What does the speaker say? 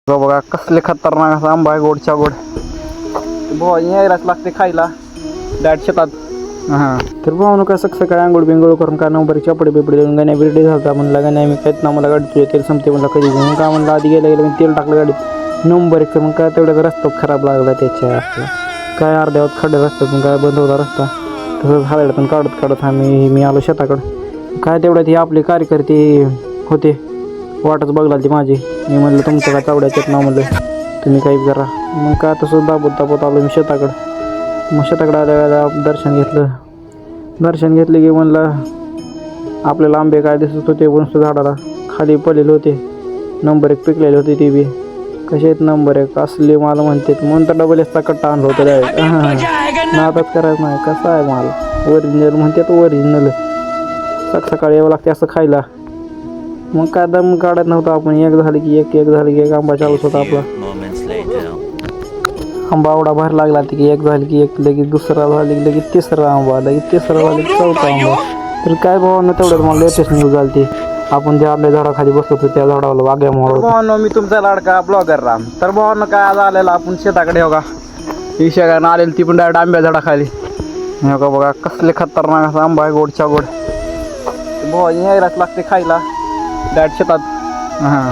बघा कसले खतरनाक असा आंबा आहे, गोडच्या गोड. भाऊ यायलाच लागते खायला डाट शेतात. हां तर भाऊ काय सकाळी आंघोळ बिंगोळ करून काय नंबर चपडे बिपडे देऊन गाण्या बिरडे झालता. म्हणला गाण्या मी काहीच ना मला गाडी तेल संपते म्हणला कधी घेऊन का म्हणलं आधी गेलं मी तेल टाकलं गाडीत नंबर एक. मग काय तेवढ्याच रस्ता खराब लागला त्याच्या काय अर्ध्यावत खड्डे रस्त्यातून काय बंद होता रस्ता. तसंच हाळ्यातून काढत मी आलो शेताकडं. काय तेवढ्यात हे आपले कार्यकर्ते होते वाटच बघला ती माझी. मी म्हणलं तुमचं काय चावड्याच्यात ना म्हणलं तुम्ही काही करा. मग काय तसं दाबत आलो मी शेताकडं. मग शेताकडं आल्या वेळेला दर्शन घेतले की म्हणलं आपल्याला आंबे काय दिसत होते वंश झाडाला खाली पडलेले होते. नंबर एक पिकलेले होते ते बी. कसे आहेत नंबर एक असले माल म्हणतात म्हणून तर डबल एसचा कट्टा आणला होता डायरेक्ट. नादाच करायचं नाही कसा आहे माल ओरिजिनल म्हणतात ओरिजिनल. सकाळी यावं लागते असं खायला. मग काय दम काढत नव्हतं आपण. एक झाली की एक आंबा चालूच होता आपला. आंबा एवढा भर लागला की एक झाली की एक लगेच दुसरा झाली की लगेच तिसरा आंबा लगेच तिसरा झाली की चौथा आंबा. तर काय भावानं तेवढंच मला लेटेस्ट न्यूज आली ती आपण ज्या आपल्या झाडाखाली बसलो होतो त्या झाडाला वाघ्यामुळे. भावानं मी तुमचा लाडका ब्लॉगर राम. तर भावानं काय आज आलेला आपण शेताकडे हो का इशागानं आलेली ती पण डायरेक्ट आंब्या झाडाखाली. हो का बघा कसले खतरनाक असा आंबा आहे गोडच्या गोड. भावा यायलाच लागते खायला डायरेक्ट शेतात. हां